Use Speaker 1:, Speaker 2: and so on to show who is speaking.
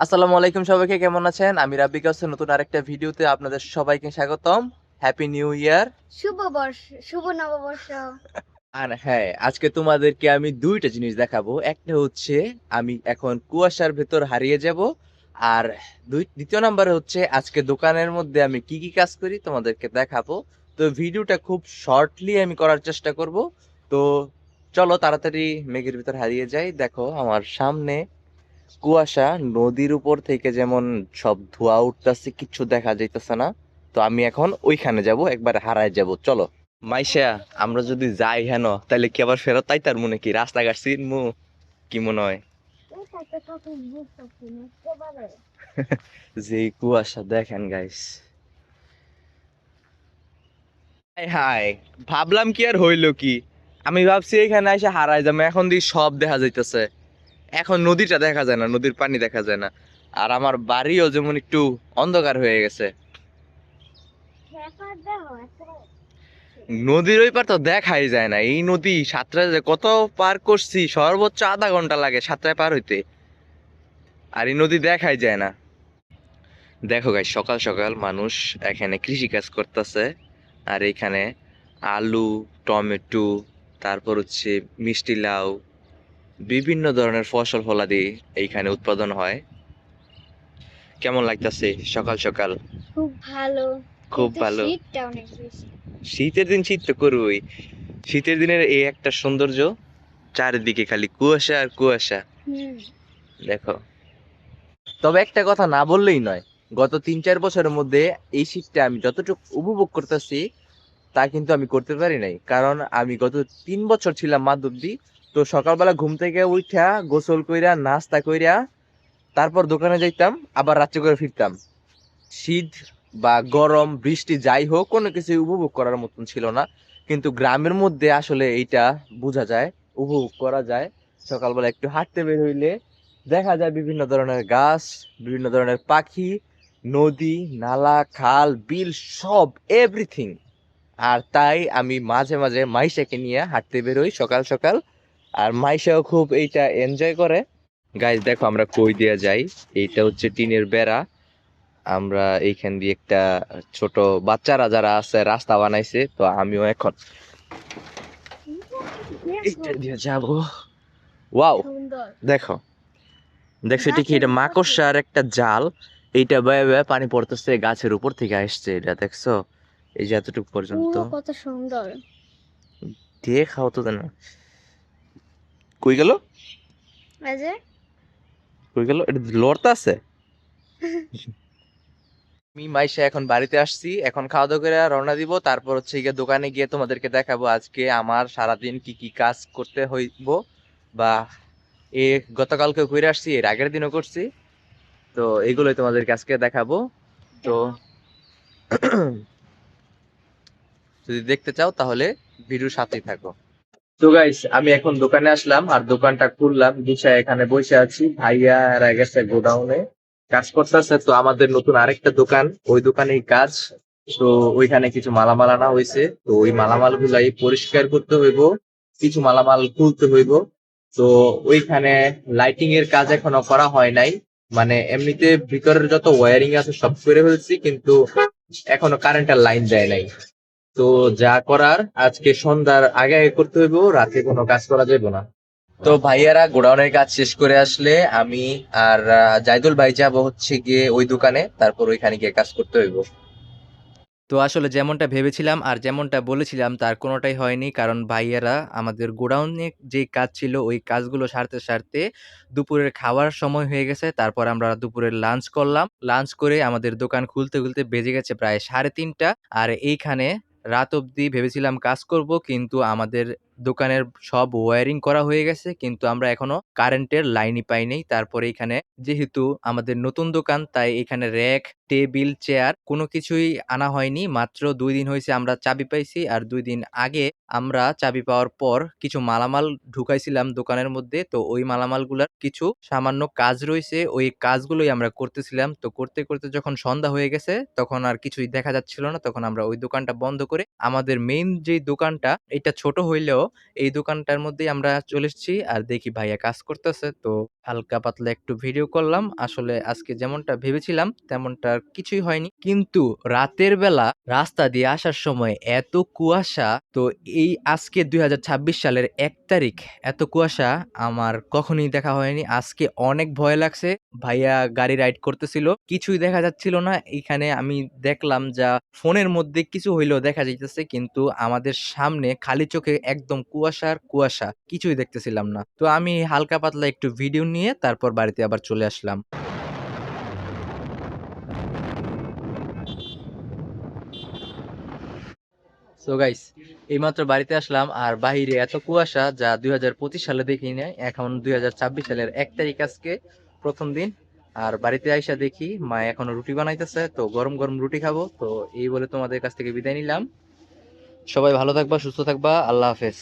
Speaker 1: আসসালামু আলাইকুম, সবাইকে কেমন আছেন? আমি রাব্বিক হোসেন, নতুন আরেকটা ভিডিওতে আপনাদের সবাইকে স্বাগতম। Happy new year.
Speaker 2: শুভ নববর্ষ।
Speaker 1: আর হ্যাঁ, আজকে তোমাদেরকে আমি দুইটা জিনিস দেখাবো। একটা হচ্ছে আমি এখন কুয়াশার ভেতর হারিয়ে যাব, আর দ্বিতীয় নাম্বারে হচ্ছে আজকে দোকানের মধ্যে আমি কি কি কাজ করি তোমাদেরকে দেখাবো। তো ভিডিওটা খুব শর্টলি আমি করার চেষ্টা করব। তো চলো তাড়াতাড়ি মেঘের ভিতর হারিয়ে যাই। দেখো আমার সামনে কুয়াশা, নদীর উপর থেকে যেমন সব ধোঁয়া উঠতেছে, কিচ্ছু দেখা যাইতেছে না। তো আমি এখন ওইখানে যাব, একবার হারায় যাব, চলো। মাইশা, আমরা যদি যাই হেন তাহলে কি আবার ফেরত তাই তার মনে কি রাস্তাঘাট চিনমু? কি মনে হয়? যে কুয়াশা দেখেন গাইস, হাই হাই, ভাবলাম কি আর হইলো কি, আমি ভাবছি এখানে এসে হারাই যাবো, এখন দিয়ে সব দেখা যাইতেছে। এখন নদীটা দেখা যায় না, নদীর পানি দেখা যায় না, আর আমার বাড়িও যেমন একটু অন্ধকার হয়ে গেছে। নদীর ওই পার তো দেখাই যায় না। এই নদী সাতটায় যে কত পার করছি, সর্বোচ্চ আধা ঘন্টা লাগে সাতটায় পার হইতে, আর এই নদী দেখাই যায় না। দেখো গাই, সকাল সকাল মানুষ এখানে কৃষি কাজ করতেছে, আর এখানে আলু, টমেটো, তারপর হচ্ছে মিষ্টি লাউ, বিভিন্ন ধরনের ফসল ফলাদি এইখানে উৎপাদন হয়। কেমন লাগতেছে সকাল সকাল?
Speaker 2: খুব ভালো।
Speaker 1: খুব
Speaker 2: কিন্তু
Speaker 1: ভালো।
Speaker 2: শীতটা অনেক বেশি।
Speaker 1: শীতের দিন শীত তো করবই। শীতের দিনের এই একটা সৌন্দর্য, চারিদিকে খালি কুয়াশা আর কুয়াশা।
Speaker 2: হুম।
Speaker 1: দেখো, তবে একটা কথা না বললেই নয়, গত 3-4 বছরের মধ্যে এই শীতটা আমি যতটুকু উপভোগ করতেছি তা কিন্তু আমি করতে পারি নাই, কারণ আমি গত 3 বছর ছিলাম মাধ্যবদি। তো সকালবেলা ঘুম থেকে উঠা, গোসল কইরা, নাস্তা কইরা, তারপর দোকানে যাইতাম, আবার রাত্রে করে ফিরতাম। শীত বা গরম বৃষ্টি যাই হোক, কোনো কিছু উপভোগ করার মতন ছিল না। কিন্তু গ্রামের মধ্যে আসলে এইটা বোঝা যায়, উপভোগ করা যায়। সকালবেলা একটু হাঁটতে বের হইলে দেখা যায় বিভিন্ন ধরনের গাছ, বিভিন্ন ধরনের পাখি, নদী, নালা, খাল, বিল, সব এভরিথিং। আর তাই আমি মাঝে মাঝে মাইশাকে নিয়ে হাঁটতে বেরোই সকাল সকাল, আর মাইশাও খুব এইটা এনজয় করে। গাইজ দেখো আমরা কই দিয়ে যাই, এইটা হচ্ছে টিনের বেড়া। আমরা এইখান দিয়ে একটা ছোট বাচ্চারা যারা আছে রাস্তা বানাইছে, তো আমিও এখন এইটা দিয়ে যাব। ওয়াও,
Speaker 2: সুন্দর।
Speaker 1: দেখো, দেখছো এটা কি?
Speaker 2: গাছের
Speaker 1: এটা
Speaker 2: উপর থেকে।
Speaker 1: মাকড়সার একটা জাল। এইটা বয়ে বয়ে পানি পড়তেছে, গাছের উপর থেকে আসছে এটা, দেখছো? এই যে এতটুকু পর্যন্ত।
Speaker 2: কত সুন্দর।
Speaker 1: দিয়ে খাও তো না। কই গেল?
Speaker 2: এই যে।
Speaker 1: কই গেল? এটা লড়তে আছে। আমি মাইশা এখন বাড়িতে আসছি, এখন খাওয়া দাওয়া করে রওনা দিব, তারপর হচ্ছে গিয়ে দোকানে গিয়ে তোমাদেরকে দেখাবো আজকে আমার সারাদিন কি কি কাজ করতে হইব। বা এ গতকালকে ঘুরে আসছি, এর আগের দিনও করছি। তো এগুলোই তোমাদেরকে আজকে দেখাবো। তো যদি দেখতে চাও তাহলে ভিডিওর সাথেই থাকো। তো গাইস, আমি এখন দোকানে আসলাম আর দোকানটা খুললাম, গুছায় এখানে বসে আছি। ভাইয়া এরা গেছে গোডাউনে কাজ করতেছে, তো আমাদের নতুন আরেকটা দোকান, ওই দোকানেই কাজ। তো ওইখানে কিছু মালামাল আনা হয়েছে, তো ওই মালামাল গুলাই পরিষ্কার করতে হইব, কিছু মালামাল খুলতে হইব। তো ওইখানে লাইটিং এর কাজ এখনো করা হয় নাই, মানে এমনিতে ভিতরের যত ওয়্যারিং আছে সব করে ফেলছি, কিন্তু এখনো কারেন্টের লাইন দেয় নাই। তো যা করার আজকে সন্ধ্যার আগে আগে করতে হইব, রাতে কোনো কাজ করা যাবে না। তো ভাইয়ারা গোডাউনের কাজ শেষ করে আসলে আমি আর জাইদুল ভাই যাবো হচ্ছে গিয়ে ওই দোকানে, তারপর ওইখানে গিয়ে কাজ করতে হইব। তো আসলে যেমনটা ভেবেছিলাম আর যেমনটা বলেছিলাম তার কোনোটাই হয়নি, কারণ ভাইয়ারা আমাদের গোডাউনে যে কাজ ছিল ওই কাজগুলো সারতে সারতে দুপুরের খাওয়ার সময় হয়ে গেছে। তারপর আমরা দুপুরের লাঞ্চ করলাম, লাঞ্চ করে আমাদের দোকান খুলতে খুলতে বেজে গেছে প্রায় 3:30। আর এইখানে রাত অবধি ভেবেছিলাম কাজ করব, কিন্তু আমাদের দোকানের সব ওয়্যারিং করা হয়ে গেছে, কিন্তু আমরা এখনো কারেন্টের লাইনই পাইনি। তারপরে এখানে যেহেতু আমাদের নতুন দোকান, তাই এখানে র‍্যাক, টেবিল, চেয়ার কোনো কিছুই আনা হয়নি। মাত্র ২ দিন হইছে আমরা চাবি পাইছি। আর ২ দিন আগে আমরা চাবি পাওয়ার পর কিছু মালামাল ঢুকাইছিলাম দোকানের মধ্যে। তো ওই মালামালগুলার কিছু সামান্য কাজ রইছে, ওই কাজগুলোই আমরা করতেছিলাম। তো করতে, করতে যখন সন্ধ্যা হয়ে গেছে তখন আর কিছুই দেখা যাচ্ছিল না। তখন আমরা ওই দোকানটা বন্ধ করে আমাদের মেইন যেই দোকানটা, এটা ছোট হইলেও এই দোকানটার মধ্যেই আমরা চলে এসেছি, আর দেখি ভাইয়া কাজ করতেছে। তো হালকা পাতলা একটু ভিডিও করলাম। আসলে আজকে যেমনটা ভেবেছিলাম তেমনটা আর কিছুই হয়নি। কিন্তু রাতের বেলা রাস্তা দিয়ে আসার সময় এত কুয়াশা, তো এই আজকে ২০২৬ সালের ১ তারিখ এত কুয়াশা আমার কখনোই দেখা হয়নি। আজকে অনেক ভয় লাগছে। ভাইয়া গাড়ি রাইড করতেছিল। কিছুই দেখা যাচ্ছিল না। এখানে আমি দেখলাম যা ফোনের মধ্যে কিছু হইলেও দেখা যাইতেছে, কিন্তু আমাদের সামনে খালি চোখে একদম কুয়াশা আর কুয়াশা। কিছুই দেখতেছিলাম না। তো আমি হালকা পাতলা একটু ভিডিও নিয়ে তারপর বাড়িতে আবার চলে আসলাম। সো গাইস, এইমাত্র বাড়িতে আসলাম আর বাহিরে এত কুয়াশা যা ২০২৫ সালে দেখি নাই। এখন ২০২৬ সালের ১ তারিখ আজকে, প্রথম দিন। আর বাড়িতে আইসা দেখি মা এখনো রুটি বানাইতেছে, তো গরম গরম রুটি খাবো। তো এই বলে তোমাদের কাছ থেকে বিদায় নিলাম। সবাই ভালো থাকবা, সুস্থ থাকবা, আল্লাহ হাফেজ।